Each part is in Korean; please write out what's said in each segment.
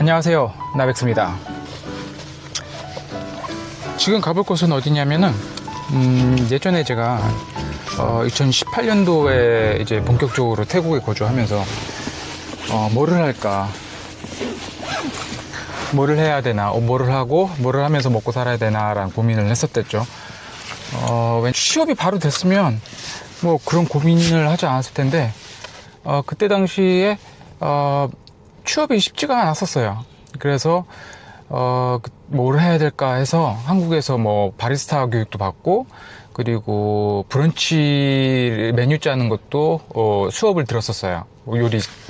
안녕하세요, 나백스입니다. 지금 가볼 곳은 어디냐면은 예전에 제가 2018년도에 이제 본격적으로 태국에 거주하면서 뭐를 할까, 뭐를 해야 되나, 뭐를 하고 뭐를 하면서 먹고 살아야 되나라는 고민을 했었댔죠. 취업이 바로 됐으면 뭐 그런 고민을 하지 않았을 텐데 그때 당시에 취업이 쉽지가 않았었어요. 그래서 뭘 해야 될까 해서 한국에서 뭐 바리스타 교육도 받고, 그리고 브런치 메뉴 짜는 것도 수업을 들었었어요.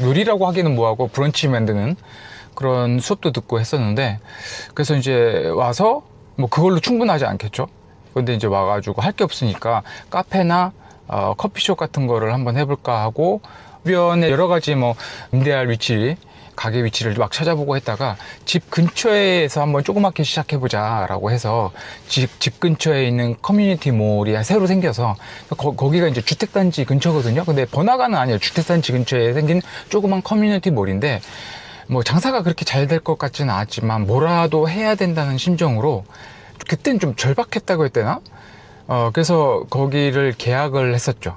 요리라고 하기는 뭐하고 브런치 만드는 그런 수업도 듣고 했었는데, 그래서 이제 와서 뭐 그걸로 충분하지 않겠죠. 근데 이제 와가지고 할 게 없으니까 카페나 커피숍 같은 거를 한번 해볼까 하고, 주변에 여러 가지 뭐 임대할 위치, 가게 위치를 막 찾아보고 했다가 집 근처에서 한번 조그맣게 시작해보자 라고 해서 집 근처에 있는 커뮤니티 몰이 새로 생겨서 거기가 이제 주택단지 근처거든요. 근데 번화가는 아니에요. 주택단지 근처에 생긴 조그만 커뮤니티 몰인데, 뭐 장사가 그렇게 잘 될 것 같지는 않았지만 뭐라도 해야 된다는 심정으로 그땐 좀 절박했다고 해야 되나? 그래서 거기를 계약을 했었죠.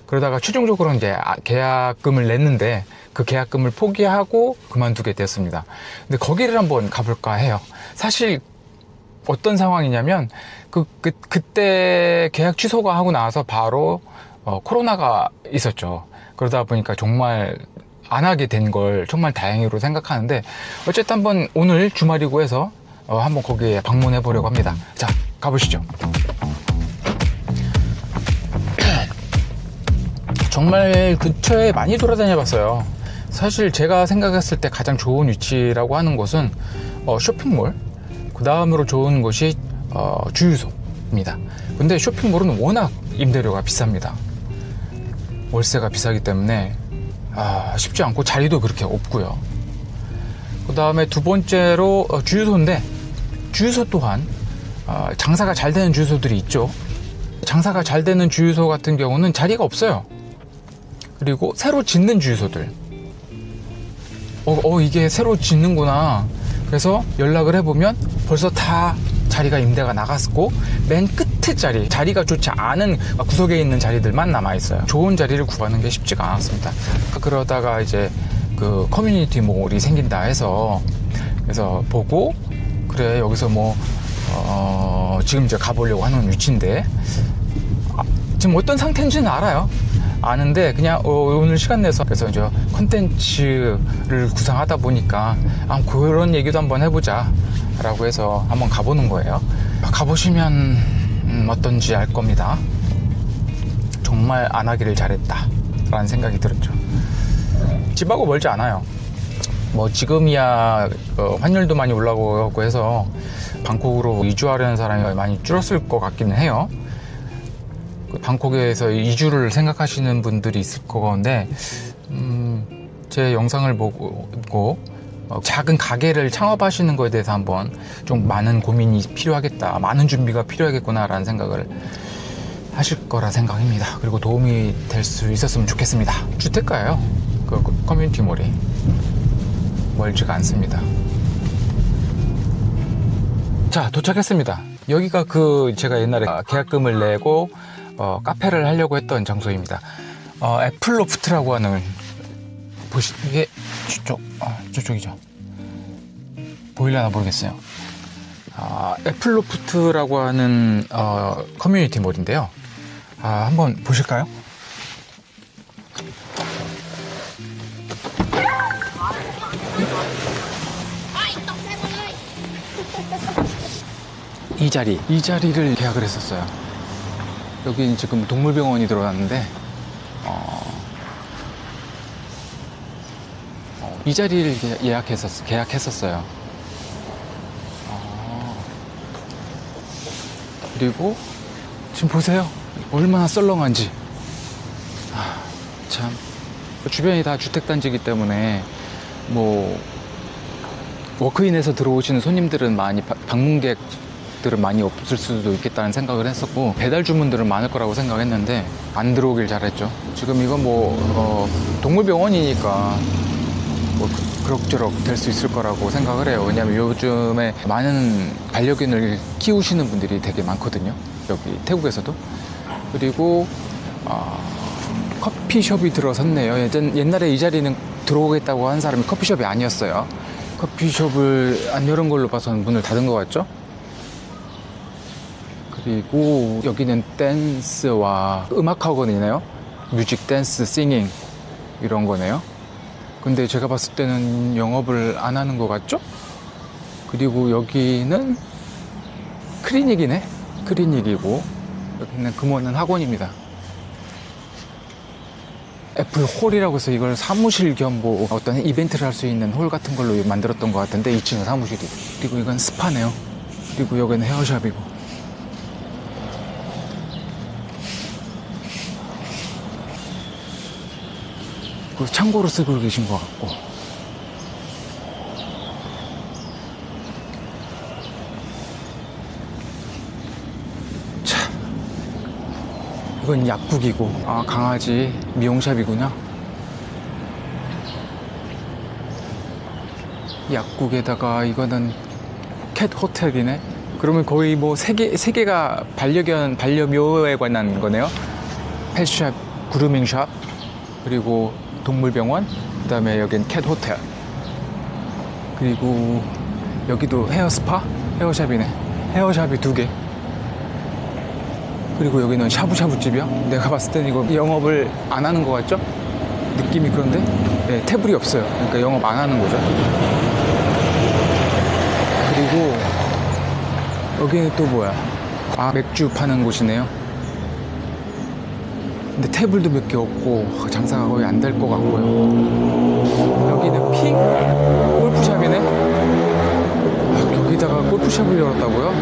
그러다가 최종적으로 이제 계약금을 냈는데 그 계약금을 포기하고 그만두게 됐습니다. 근데 거기를 한번 가볼까 해요. 사실 어떤 상황이냐면 그때 계약 취소가 하고 나서 바로 코로나가 있었죠. 그러다 보니까 정말 안 하게 된 걸 정말 다행으로 생각하는데, 어쨌든 한번 오늘 주말이고 해서 한번 거기에 방문해 보려고 합니다. 자, 가보시죠. 정말 근처에 많이 돌아다녀 봤어요. 사실 제가 생각했을 때 가장 좋은 위치라고 하는 곳은 쇼핑몰, 그 다음으로 좋은 곳이 주유소입니다. 근데 쇼핑몰은 워낙 임대료가 비쌉니다. 월세가 비싸기 때문에 쉽지 않고 자리도 그렇게 없고요. 그 다음에 두 번째로 주유소인데, 주유소 또한 장사가 잘 되는 주유소들이 있죠. 장사가 잘 되는 주유소 같은 경우는 자리가 없어요. 그리고 새로 짓는 주유소들, 이게 새로 짓는구나. 그래서 연락을 해보면 벌써 다 자리가 임대가 나갔고, 맨 끝에 자리가 좋지 않은 구석에 있는 자리들만 남아있어요. 좋은 자리를 구하는 게 쉽지가 않았습니다. 그러다가 이제 그 커뮤니티 몰이 생긴다 해서, 그래서 보고, 그래 여기서 뭐 지금 이제 가보려고 하는 위치인데, 지금 어떤 상태인지는 알아요. 아는데 그냥 오늘 시간 내서, 그래서 이제 컨텐츠를 구상하다 보니까 그런 얘기도 한번 해보자 라고 해서 한번 가보는 거예요. 가보시면 어떤지 알 겁니다. 정말 안 하기를 잘했다 라는 생각이 들었죠. 집하고 멀지 않아요. 뭐 지금이야 환율도 많이 올라오고 해서 방콕으로 이주하려는 사람이 많이 줄었을 것 같기는 해요. 방콕에서 이주를 생각하시는 분들이 있을 거건데, 제 영상을 보고 작은 가게를 창업하시는 거에 대해서 한번 좀 많은 고민이 필요하겠다, 많은 준비가 필요하겠구나 라는 생각을 하실 거라 생각입니다. 그리고 도움이 될 수 있었으면 좋겠습니다. 주택가예요. 그 커뮤니티 몰이 멀지가 않습니다. 자, 도착했습니다. 여기가 제가 옛날에 계약금을 내고 카페를 하려고 했던 장소입니다. 애플로프트라고 하는, 이게 저쪽이죠. 보이려나 모르겠어요. 애플로프트라고 하는 커뮤니티 몰인데요. 한번 보실까요? 이 자리를 계약을 했었어요. 여기 지금 동물병원이 들어왔는데, 이 자리를 계약했었어요. 그리고 지금 보세요. 얼마나 썰렁한지. 참. 주변이 다 주택단지이기 때문에 뭐 워크인에서 들어오시는 손님들은 많이, 방문객들은 많이 없을 수도 있겠다는 생각을 했었고, 배달 주문들은 많을 거라고 생각했는데 안 들어오길 잘했죠. 지금 이건 뭐 동물병원이니까 뭐 그럭저럭 될 수 있을 거라고 생각을 해요. 왜냐면 요즘에 많은 반려견을 키우시는 분들이 되게 많거든요. 여기 태국에서도. 그리고 커피숍이 들어섰네요. 옛날에 이 자리는 들어오겠다고 한 사람이 커피숍이 아니었어요. 커피숍을 안 열은 걸로 봐서는 문을 닫은 것 같죠? 그리고 여기는 댄스와 음악학원이네요. 뮤직, 댄스, 싱잉 이런 거네요. 근데 제가 봤을 때는 영업을 안 하는 것 같죠? 그리고 여기는 클리닉이네. 클리닉이고 여기는 금호는 학원입니다. 애플홀이라고 해서 이걸 사무실 겸 뭐 어떤 이벤트를 할 수 있는 홀 같은 걸로 만들었던 것 같은데 2층은 사무실이고, 그리고 이건 스파네요. 그리고 여기는 헤어샵이고. 창고로 쓰고 계신 것 같고. 자, 이건 약국이고, 강아지 미용샵이구나. 약국에다가 이거는 캣 호텔이네. 그러면 거의 뭐 세 개가 반려묘에 관한 거네요. 펫샵, 그루밍샵, 그리고 동물병원, 그 다음에 여긴 캣 호텔, 그리고 여기도 헤어 스파, 헤어샵이네. 헤어샵이 2개. 그리고 여기는 샤브샤브 집이야. 내가 봤을 때는 이거 영업을 안 하는 것 같죠? 느낌이 그런데? 네, 테이블이 없어요. 그러니까 영업 안 하는 거죠. 그리고 여기는 또 뭐야? 맥주 파는 곳이네요. 근데 테이블도 몇 개 없고 장사가 거의 안 될 것 같고요. 여기는 핑 골프샵이네. 여기다가 골프샵을 열었다고요?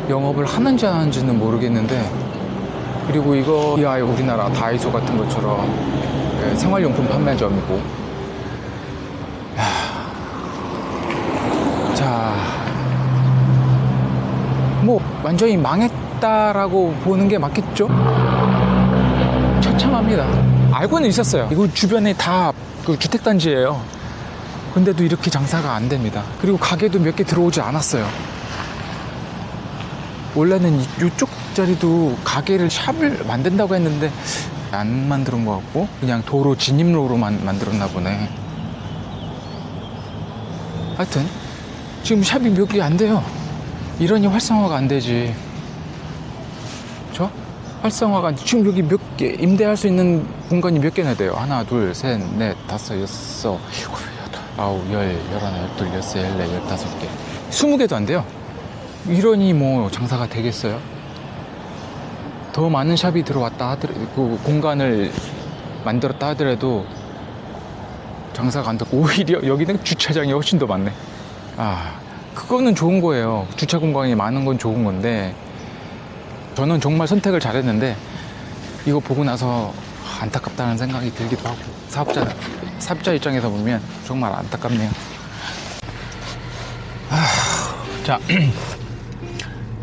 영업을 하는지 안 하는지는 모르겠는데. 그리고 이거 우리나라 다이소 같은 것처럼 생활용품 판매점이고. 자, 뭐 완전히 망했다라고 보는 게 맞겠죠? 처참합니다. 알고는 있었어요. 이거 주변에 다 그 주택단지예요. 근데도 이렇게 장사가 안 됩니다. 그리고 가게도 몇 개 들어오지 않았어요. 원래는 이쪽 자리도 가게를, 샵을 만든다고 했는데 안 만드는 것 같고 그냥 도로 진입로로만 만들었나 보네. 하여튼 지금 샵이 몇 개 안 돼요. 이러니 활성화가 안 되지. 활성화가 지금 여기 몇 개, 임대할 수 있는 공간이 몇 개나 돼요? 하나, 둘, 셋, 넷, 다섯, 여섯, 일곱, 여덟, 아홉, 열, 열하나, 열둘, 열세, 열네, 열다섯 개. 20개도 안 돼요. 이러니 뭐 장사가 되겠어요? 더 많은 샵이 들어왔다 하더라도, 그 공간을 만들었다 하더라도 장사가 안 되고, 오히려 여기는 주차장이 훨씬 더 많네. 그거는 좋은 거예요. 주차 공간이 많은 건 좋은 건데, 저는 정말 선택을 잘했는데 이거 보고 나서 안타깝다는 생각이 들기도 하고, 사업자 입장에서 보면 정말 안타깝네요. 자,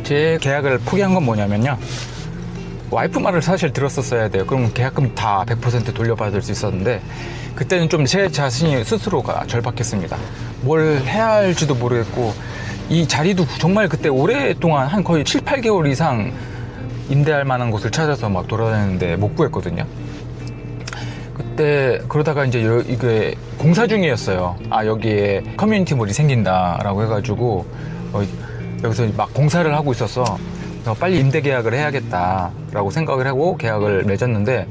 제 계약을 포기한 건 뭐냐면요, 와이프 말을 사실 들었었어야 돼요. 그럼 계약금 다 100% 돌려받을 수 있었는데 그때는 좀 제 자신이 스스로가 절박했습니다. 뭘 해야 할지도 모르겠고, 이 자리도 정말 그때 오랫동안 한 거의 7, 8개월 이상 임대할 만한 곳을 찾아서 막 돌아다녔는데 못 구했거든요. 그때 그러다가 이제 이게 공사 중이었어요. 여기에 커뮤니티몰이 생긴다라고 해가지고 여기서 막 공사를 하고 있어서 빨리 임대 계약을 해야겠다라고 생각을 하고 계약을 맺었는데,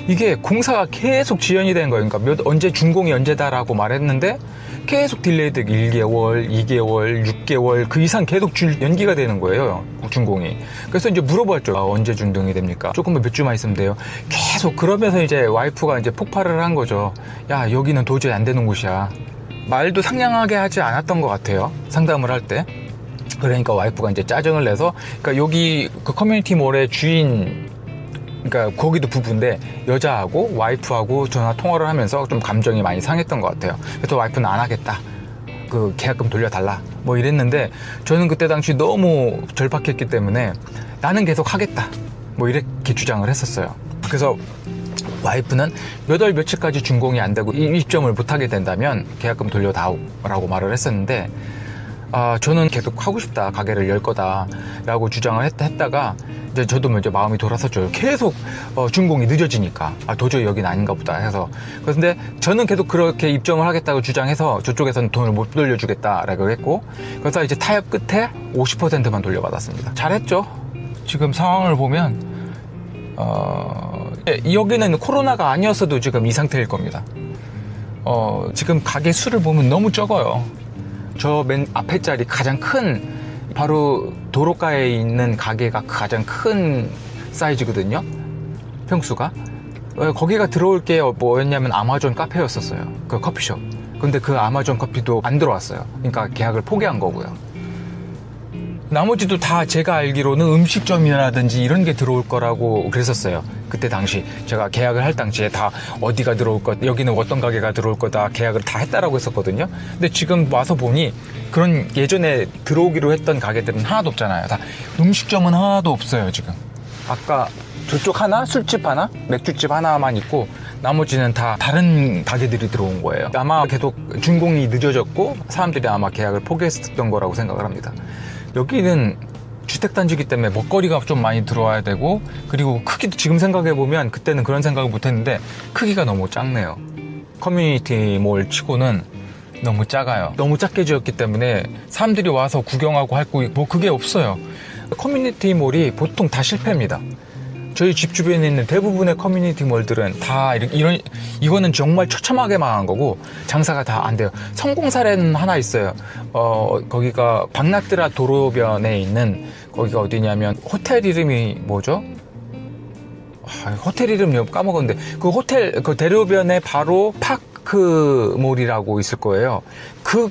이게 공사가 계속 지연이 된 거예요. 그러니까 언제 준공이 언제다라고 말했는데 계속 딜레이드 1개월, 2개월, 6개월 그 이상 계속 연기가 되는 거예요, 준공이. 그래서 이제 물어봤죠. 언제 준공이 됩니까? 조금만 몇 주만 있으면 돼요. 계속. 그러면서 이제 와이프가 이제 폭발을 한 거죠. 야, 여기는 도저히 안 되는 곳이야. 말도 상냥하게 하지 않았던 것 같아요, 상담을 할 때. 그러니까 와이프가 이제 짜증을 내서, 그러니까 여기 그 커뮤니티 몰의 주인, 그러니까 거기도 부부인데 여자하고 와이프하고 전화 통화를 하면서 좀 감정이 많이 상했던 것 같아요. 그래서 와이프는 안 하겠다, 그 계약금 돌려달라 뭐 이랬는데, 저는 그때 당시 너무 절박했기 때문에 나는 계속 하겠다 뭐 이렇게 주장을 했었어요. 그래서 와이프는 몇 월 며칠까지 준공이 안 되고 입점을 못하게 된다면 계약금 돌려다오라고 말을 했었는데, 저는 계속 하고 싶다, 가게를 열 거다 라고 주장을 했다가 이제 저도 이제 마음이 돌아섰죠. 계속 준공이 늦어지니까 도저히 여긴 아닌가 보다 해서. 그런데 저는 계속 그렇게 입점을 하겠다고 주장해서 저쪽에서는 돈을 못 돌려주겠다라고 했고, 그래서 이제 타협 끝에 50%만 돌려받았습니다. 잘했죠. 지금 상황을 보면 여기는 코로나가 아니었어도 지금 이 상태일 겁니다. 지금 가게 수를 보면 너무 적어요. 저 맨 앞에 자리 가장 큰, 바로 도로가에 있는 가게가 가장 큰 사이즈거든요, 평수가. 거기가 들어올 게 뭐였냐면 아마존 카페였었어요, 그 커피숍. 근데 그 아마존 커피도 안 들어왔어요. 그러니까 계약을 포기한 거고요. 나머지도 다 제가 알기로는 음식점이라든지 이런 게 들어올 거라고 그랬었어요. 그때 당시 제가 계약을 할 당시에 다 어디가 들어올 것, 여기는 어떤 가게가 들어올 거다 계약을 다 했다라고 했었거든요. 근데 지금 와서 보니 그런 예전에 들어오기로 했던 가게들은 하나도 없잖아요. 다 음식점은 하나도 없어요 지금. 아까 저쪽 하나, 술집 하나, 맥주집 하나만 있고 나머지는 다 다른 가게들이 들어온 거예요. 아마 계속 준공이 늦어졌고 사람들이 아마 계약을 포기했었던 거라고 생각을 합니다. 여기는 주택단지이기 때문에 먹거리가 좀 많이 들어와야 되고, 그리고 크기도 지금 생각해보면 그때는 그런 생각을 못했는데 크기가 너무 작네요. 커뮤니티 몰 치고는 너무 작아요. 너무 작게 지었기 때문에 사람들이 와서 구경하고 할 거 뭐 그게 없어요. 커뮤니티 몰이 보통 다 실패입니다. 저희 집 주변에 있는 대부분의 커뮤니티 몰들은 다 이거는 정말 처참하게 망한 거고 장사가 다 안 돼요. 성공 사례는 하나 있어요. 거기가 박나트라 도로변에 있는, 거기가 어디냐면 호텔 이름이 뭐죠? 호텔 이름 까먹었는데 그 호텔 그 대로변에 바로 파크몰이라고 있을 거예요.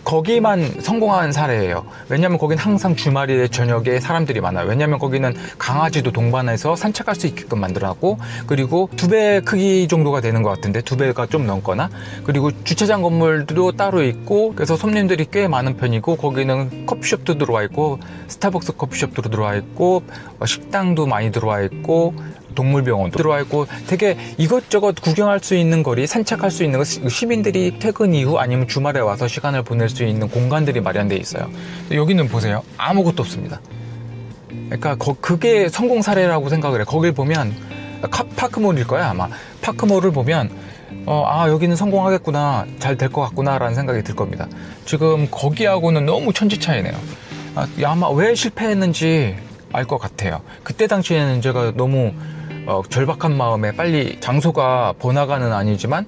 거기만 성공한 사례예요. 왜냐면 거긴 항상 주말에 저녁에 사람들이 많아요. 왜냐면 거기는 강아지도 동반해서 산책할 수 있게끔 만들어놨고, 그리고 2배 크기 정도가 되는 것 같은데 2배가 좀 넘거나, 그리고 주차장 건물도 따로 있고, 그래서 손님들이 꽤 많은 편이고, 거기는 커피숍도 들어와 있고 스타벅스 커피숍도 들어와 있고 식당도 많이 들어와 있고 동물병원도 들어와 있고, 되게 이것저것 구경할 수 있는 거리, 산책할 수 있는 거, 시민들이 퇴근 이후 아니면 주말에 와서 시간을 보낼 수 있는 공간들이 마련되어 있어요. 여기는 보세요, 아무것도 없습니다. 그러니까 그게 성공 사례라고 생각을 해. 거길 보면 파크몰일 거야 아마. 파크몰을 보면 여기는 성공하겠구나, 잘 될 것 같구나 라는 생각이 들 겁니다. 지금 거기하고는 너무 천지 차이네요. 아마 왜 실패했는지 알 것 같아요. 그때 당시에는 제가 너무 절박한 마음에 빨리, 장소가 번화가는 아니지만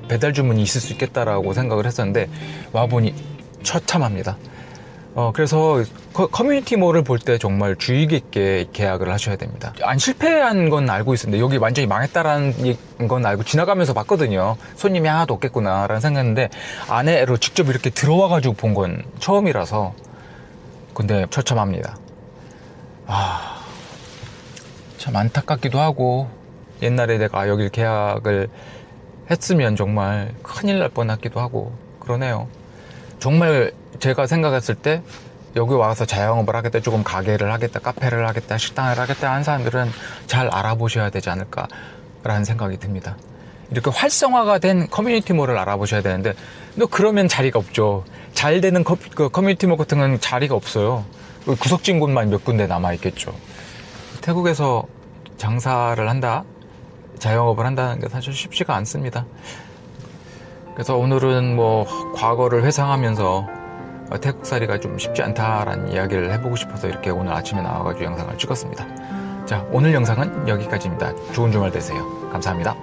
배달 주문이 있을 수 있겠다라고 생각을 했었는데 와보니 처참합니다. 그래서 커뮤니티 몰을 볼 때 정말 주의 깊게 계약을 하셔야 됩니다. 안 실패한 건 알고 있었는데 여기 완전히 망했다라는 건 알고 지나가면서 봤거든요. 손님이 하나도 없겠구나 라는 생각했는데 안에로 직접 이렇게 들어와가지고 본 건 처음이라서. 근데 처참합니다. 참 안타깝기도 하고, 옛날에 내가 여길 계약을 했으면 정말 큰일 날 뻔했기도 하고 그러네요. 정말 제가 생각했을 때 여기 와서 자영업을 하겠다, 조금 가게를 하겠다, 카페를 하겠다, 식당을 하겠다 하는 사람들은 잘 알아보셔야 되지 않을까라는 생각이 듭니다. 이렇게 활성화가 된 커뮤니티 몰을 알아보셔야 되는데, 그러면 자리가 없죠. 잘 되는 커뮤니티 몰 같은 건 자리가 없어요. 구석진 곳만 몇 군데 남아있겠죠. 태국에서 장사를 한다, 자영업을 한다는 게 사실 쉽지가 않습니다. 그래서 오늘은 과거를 회상하면서 태국살이가 좀 쉽지 않다라는 이야기를 해보고 싶어서 이렇게 오늘 아침에 나와가지고 영상을 찍었습니다. 자, 오늘 영상은 여기까지입니다. 좋은 주말 되세요. 감사합니다.